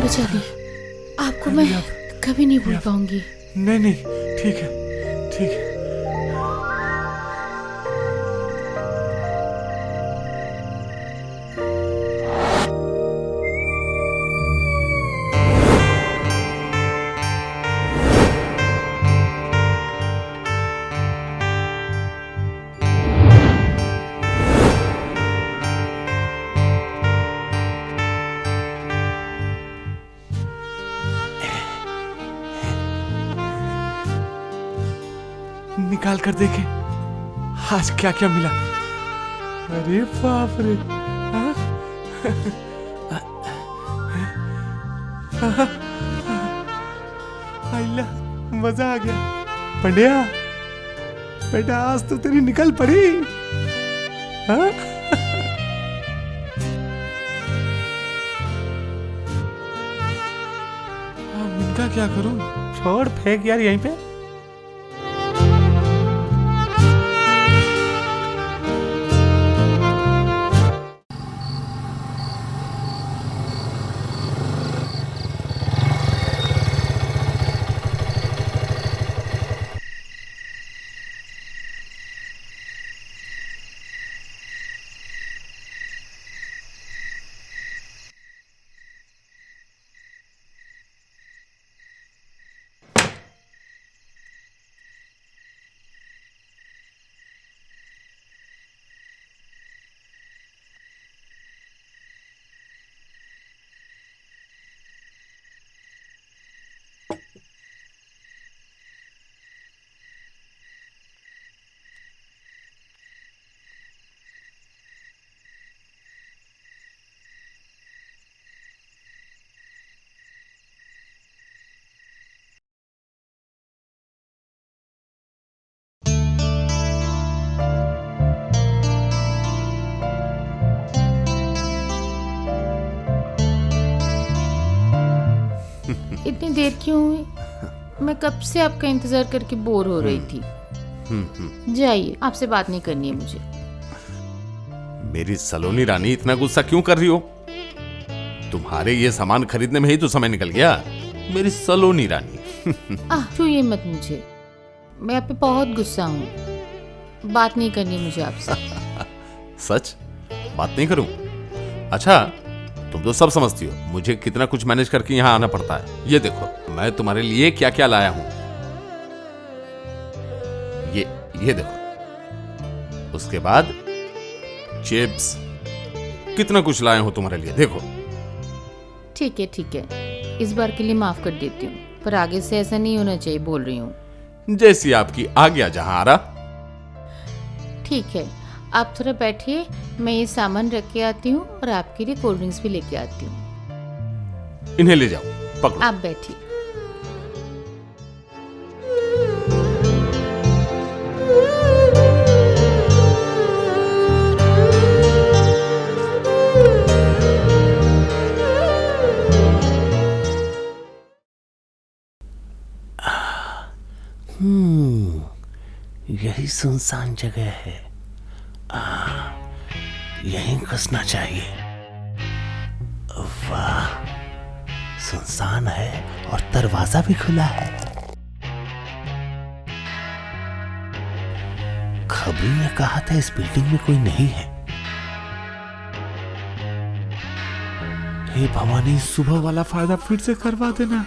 चलिए, आपको मैं कभी नहीं भूल पाऊंगी। नहीं नहीं, ठीक है ठीक है। निकाल कर देखें आज क्या क्या मिला। अरे बाप रे, हाँ? आइला, मजा आ गया। पंड्या बेटा, आज तो तेरी निकल पड़ी। हाँ? अब इनका क्या करूं? छोड़, फेंक यार यहीं पे। इतनी देर क्यों हुई? मैं कब से आपका इंतजार करके बोर हो रही थी। जाइए, आपसे बात नहीं करनी है मुझे। मेरी सलोनी रानी, इतना गुस्सा क्यों कर रही हो? तुम्हारे ये सामान खरीदने में ही तो समय निकल गया, मेरी सलोनी रानी। छूइए मत मुझे, मैं आप पे बहुत गुस्सा हूँ। बात नहीं करनी मुझे आपसे। सच? बात नहीं करूं? अच्छा, तुम तो सब समझती हो, मुझे कितना कुछ मैनेज करके यहाँ आना पड़ता है। ये देखो मैं तुम्हारे लिए क्या क्या लाया हूं। ये देखो, उसके बाद चिप्स, कितना कुछ लाया हूं तुम्हारे लिए, देखो। ठीक है, इस बार के लिए माफ कर देती हूँ, पर आगे से ऐसा नहीं होना चाहिए, बोल रही हूँ। जैसी आपकी आज्ञा जहां। ठीक है, आप थोड़ा बैठिए, मैं ये सामान रख के आती हूँ और आपके लिए कोल्ड ड्रिंक्स भी लेके आती हूँ। इन्हें ले जाओ, पकड़ो। आप बैठिए। यही सुनसान जगह है, यहीं घुसना चाहिए। वाह, सुनसान है और दरवाजा भी खुला है। खबरी ने कहा था इस बिल्डिंग में कोई नहीं है। हे भवानी, सुबह वाला फायदा फिर से करवा देना।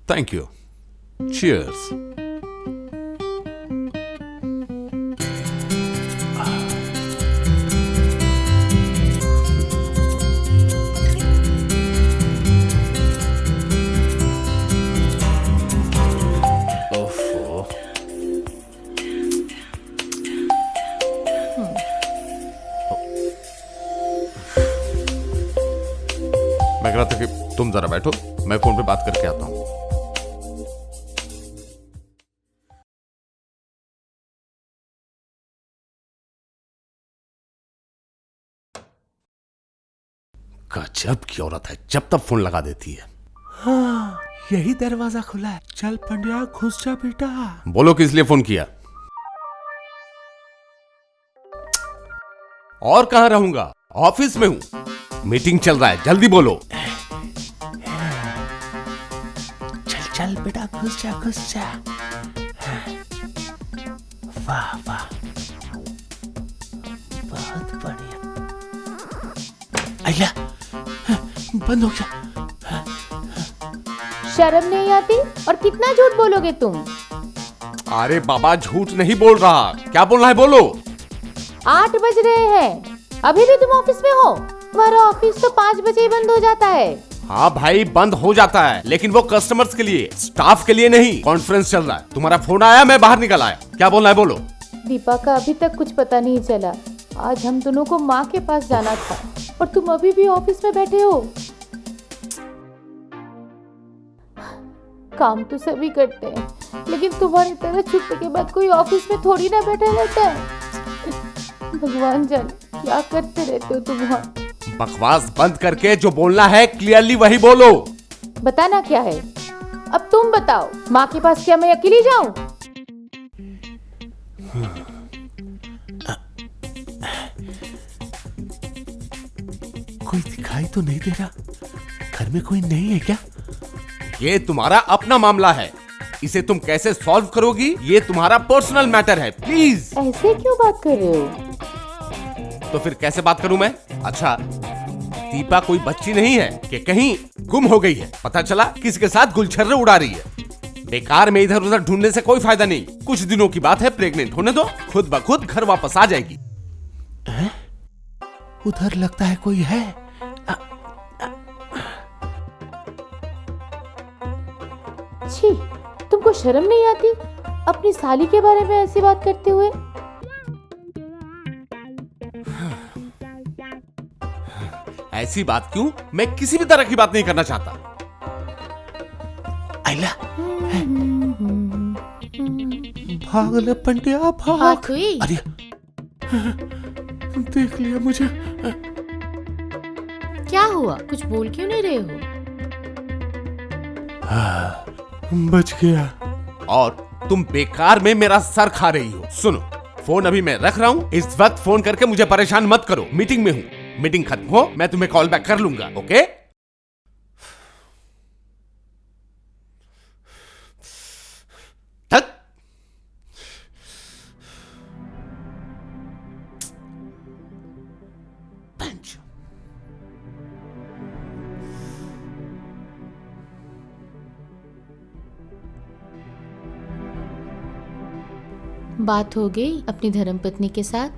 Thank you. चीयर्स। मैं कह रहा था कि तुम जरा बैठो, मैं फोन पे बात करके आता हूं। गजब की औरत है, जब तब फोन लगा देती है। हाँ, यही दरवाजा खुला है। चल पंड्या, घुस जा बेटा। बोलो किस लिए फोन किया? और कहाँ रहूंगा, ऑफिस में हूँ, मीटिंग चल रहा है, जल्दी बोलो। चल चल बेटा, घुस जा घुस जा। वाह वाह, बहुत बढ़िया। अय्या, बंद हो गया। शर्म नहीं आती? और कितना झूठ बोलोगे तुम? अरे बाबा, झूठ नहीं बोल रहा, क्या बोलना है बोलो। 8 बज रहे हैं, अभी भी तुम ऑफिस में हो? तुम्हारा ऑफिस तो 5 बजे ही बंद हो जाता है। हाँ भाई, बंद हो जाता है, लेकिन वो कस्टमर्स के लिए, स्टाफ के लिए नहीं। कॉन्फ्रेंस चल रहा है, तुम्हारा फोन आया, मैं बाहर निकल आया। क्या बोलना है बोलो। दीपा का अभी तक कुछ पता नहीं चला। आज हम दोनों को माँ के पास जाना था और तुम अभी भी ऑफिस में बैठे हो। काम तो सभी करते हैं, लेकिन तुम्हारी तरह छुट्टी के बाद कोई ऑफिस में थोड़ी ना बैठा रहता है। भगवान जाने क्या करते रहते हो तुम वहाँ। बकवास बंद करके जो बोलना है क्लियरली वही बोलो। बताना क्या है? अब तुम बताओ, माँ के पास क्या मैं अकेली जाऊं? कोई दिखाई तो नहीं दे रहा, घर में कोई नहीं है क्या? ये तुम्हारा अपना मामला है, इसे तुम कैसे सॉल्व करोगी ये तुम्हारा पर्सनल मैटर है। प्लीज। ऐसे क्यों बात कर रहे हो? तो फिर कैसे बात करूं मैं? अच्छा, दीपा कोई बच्ची नहीं है कि कहीं गुम हो गई है, पता चला किसी के साथ गुलछर्रे उड़ा रही है। बेकार में इधर उधर ढूंढने से कोई फायदा नहीं। कुछ दिनों की बात है, प्रेग्नेंट होने दो, खुद ब खुद घर वापस आ जाएगी। उधर लगता है कोई है। छी, तुमको शर्म नहीं आती अपनी साली के बारे में ऐसी बात करते हुए? ऐसी बात क्यों? मैं किसी भी तरह की बात नहीं करना चाहता। आइला, भाग ले पंडिया भाग। बात हुई? अरे देख लिया मुझे। क्या हुआ? कुछ बोल क्यों नहीं रहे हो? बच गया। और तुम बेकार में मेरा सर खा रही हो। सुनो, फोन अभी मैं रख रहा हूँ, इस वक्त फोन करके मुझे परेशान मत करो, मीटिंग में हूँ। मीटिंग खत्म हो मैं तुम्हें कॉल बैक कर लूंगा, ओके? तक। बात हो गई अपनी धर्मपत्नी के साथ?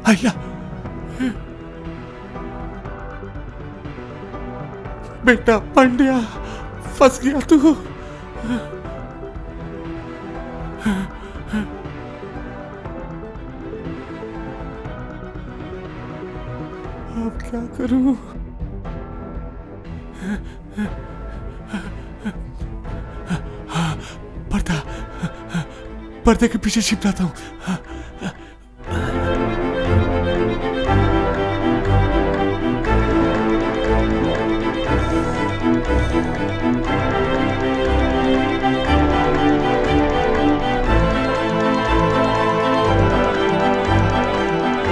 आइला, बेटा पंड्या, फंस गया तू। अब क्या करूं? पर्दे के पीछे छिप जाता हूं।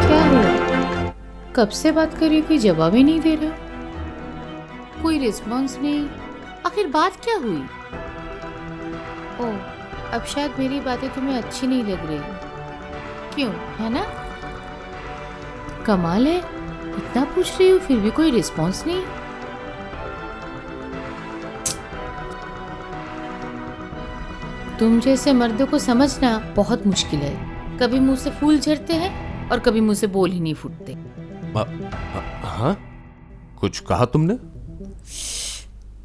क्या हुआ? कब से बात कर रही, कोई जवाब ही नहीं दे रहा, कोई रिस्पॉन्स नहीं। आखिर बात क्या हुई? ओह, अब शायद मेरी बातें तुम्हें अच्छी नहीं लग रही, क्यों, है ना? कमाल है, इतना पूछ रही हूँ फिर भी कोई रिस्पॉन्स नहीं। तुम जैसे मर्दों को समझना बहुत मुश्किल है। कभी मुंह से फूल झड़ते हैं और कभी मुंह से बोल ही नहीं फूटते। हाँ, कुछ कहा तुमने?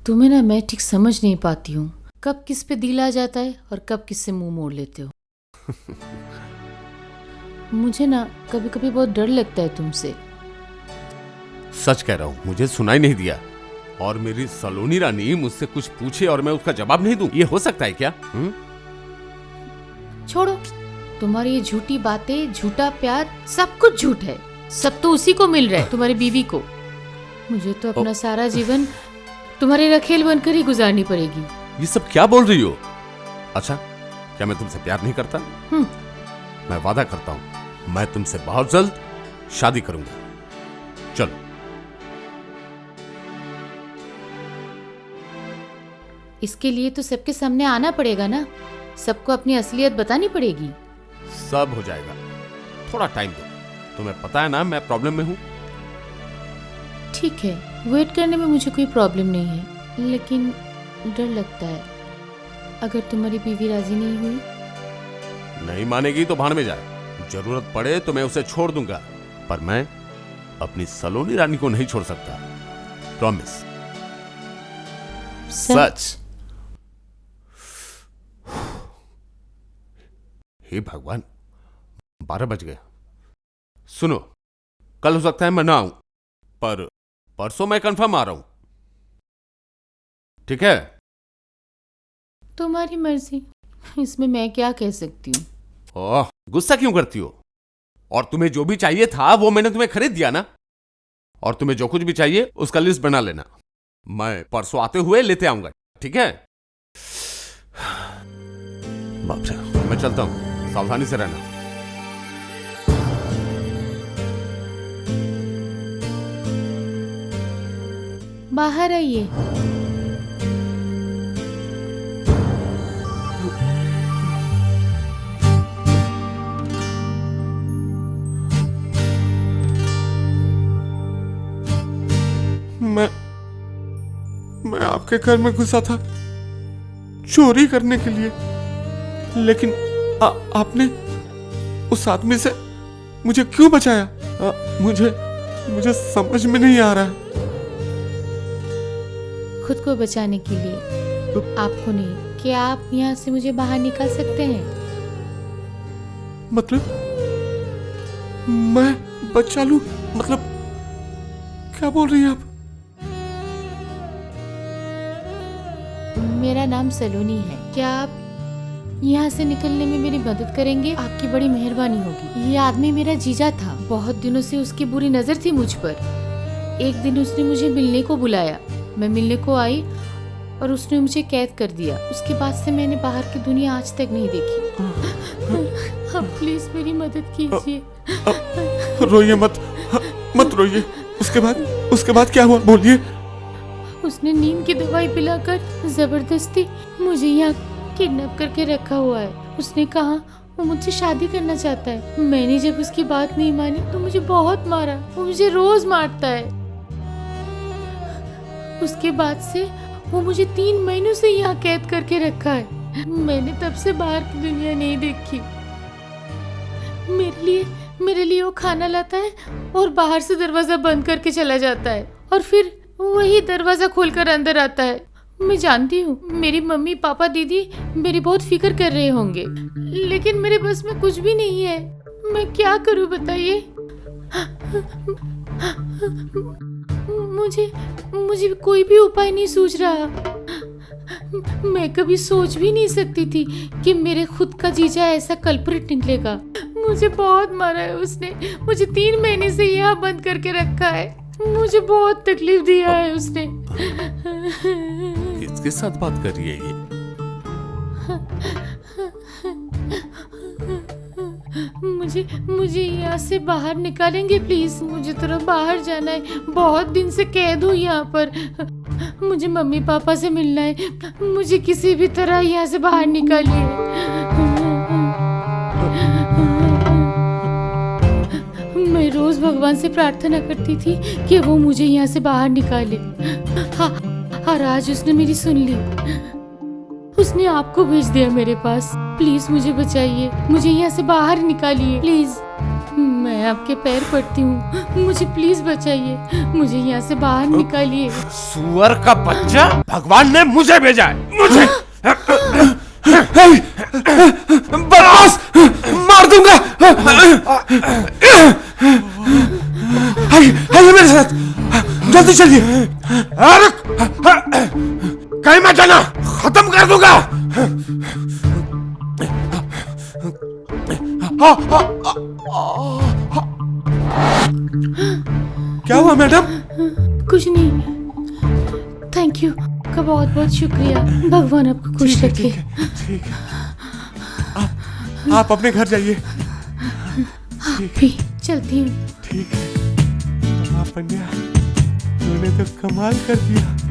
तुम्हें ना मैं ठीक समझ नहीं पाती हूँ, कब किस पे दिल आ जाता है और कब किस से मुंह मोड़ लेते हो। मुझे ना कभी कभी बहुत डर लगता है तुमसे। सच कह रहा हूँ, मुझे सुनाई नहीं दिया। और मेरी सलोनी रानी मुझसे कुछ पूछे और मैं उसका जवाब नहीं दूं, ये हो सकता है क्या? छोड़ो, तुम्हारी ये झूठी बातें, झूठा प्यार, सब कुछ झूठ है। सब तो उसी को मिल रहा है, तुम्हारी बीवी को। मुझे तो अपना सारा जीवन तुम्हारे रखेल बनकर ही गुजारनी पड़ेगी। ये सब क्या बोल रही हो? अच्छा, क्या मैं तुमसे प्यार नहीं करता? हम्म। मैं वादा करता हूं मैं तुमसे बहुत जल्द शादी करूंगा। चलो। इसके लिए तो सबके सामने आना पड़ेगा ना, सबको अपनी असलियत बतानी पड़ेगी। सब हो जाएगा, थोड़ा टाइम दो। तुम्हें पता है ना मैं प्रॉब्लम में हूं। ठीक है, वेट करने में मुझे कोई प्रॉब्लम नहीं है, लेकिन डर लगता है अगर तुम्हारी बीवी राजी नहीं हुई। नहीं मानेगी तो भाड़ में जाए, जरूरत पड़े तो मैं उसे छोड़ दूंगा, पर मैं अपनी सलोनी रानी को नहीं छोड़ सकता। प्रॉमिस। सच। हे भगवान, 12 बज गए। सुनो, कल हो सकता है मैं ना आऊं, पर परसों मैं कंफर्म आ रहा हूं। ठीक है? तुम्हारी मर्जी, इसमें मैं क्या कह सकती हूँ। ओह, गुस्सा क्यों करती हो? और तुम्हें जो भी चाहिए था वो मैंने तुम्हें खरीद दिया ना, और तुम्हें जो कुछ भी चाहिए उसका लिस्ट बना लेना, मैं परसों आते हुए लेते आऊंगा। ठीक है? बाप रे, मैं चलता हूं, सावधानी से रहना। बाहर आइए। मैं आपके घर में घुसा था चोरी करने के लिए, लेकिन आपने उस आदमी से मुझे क्यों बचाया? मुझे समझ में नहीं आ रहा है। खुद को बचाने के लिए, आपको नहीं। क्या आप यहाँ से मुझे बाहर निकाल सकते हैं? मतलब मैं बचा लूं? मतलब क्या बोल रही हैं आप? मेरा नाम सलोनी है। क्या आप यहाँ से निकलने में मेरी मदद करेंगे? आपकी बड़ी मेहरबानी होगी। ये आदमी मेरा जीजा था, बहुत दिनों से उसकी बुरी नजर थी मुझ पर। एक दिन उसने मुझे मिलने को बुलाया, मैं मिलने को आई और उसने मुझे कैद कर दिया। उसके बाद से मैंने बाहर की दुनिया आज तक नहीं देखी। आप प्लीज मेरी मदद कीजिए। रोइए मत रोइए। उसके बाद क्या हुआ, बोलिए। उसने नींद की दवाई पिलाकर जबरदस्ती मुझे यहाँ किडनैप करके रखा हुआ है। उसने कहा वो मुझसे शादी करना चाहता है। मैंने जब उसकी बात नहीं मानी तो मुझे बहुत मारा। वो मुझे रोज मारता है। उसके बाद से वो मुझे 3 महीनों से यहाँ कैद करके रखा है। मैंने तब से बाहर की दुनिया नहीं देखी। मेरे लिए वो खाना लाता है और बाहर से दरवाजा बंद करके चला जाता है और फिर वही दरवाजा खोलकर अंदर आता है। मैं जानती हूँ मेरी मम्मी पापा दीदी मेरी बहुत फिक्र कर रहे होंगे, लेकिन मेरे बस में कुछ भी नहीं है। मैं क्या करूँ बताइए? मुझे कोई भी उपाय नहीं सूझ रहा। मैं कभी सोच भी नहीं सकती थी कि मेरे खुद का जीजा ऐसा कल्प्रिट निकलेगा। मुझे बहुत मारा है उसने। मुझे 3 महीने से यहाँ बंद करके रखा है। मुझे बहुत तकलीफ दिया है उसने। किसके साथ बात कर रही है ये? मुझे यहाँ से बाहर निकालेंगे प्लीज? मुझे थोड़ा बाहर जाना है। बहुत दिन से कैद हूँ यहाँ पर। मुझे मम्मी पापा से मिलना है। मुझे किसी भी तरह यहाँ से बाहर निकालिए। मैं रोज भगवान से प्रार्थना करती थी कि वो मुझे यहाँ से बाहर निकाले। और आज उसने मेरी सुन ली। उसने आपको भेज दिया मेरे पास। प्लीज मुझे बचाइए, मुझे यहाँ से बाहर निकालिए प्लीज। मैं आपके पैर पड़ती हूँ, मुझे प्लीज बचाइए, मुझे यहाँ से बाहर निकालिए। सुअर का बच्चा, भगवान ने मुझे भेजा है। मुझे बस मार दूंगा। आइए मेरे साथ, जल्दी चलिए। कहीं मत जाना, खत्म कर दूंगा। क्या हुआ मैडम? कुछ नहीं। थैंक यू, आपका बहुत बहुत शुक्रिया। भगवान आपको खुश रखे। ठीक है। आप अपने घर जाइए। आप भी चलती हूँ। ठीक है। महापन्या, तूने तो कमाल कर दिया।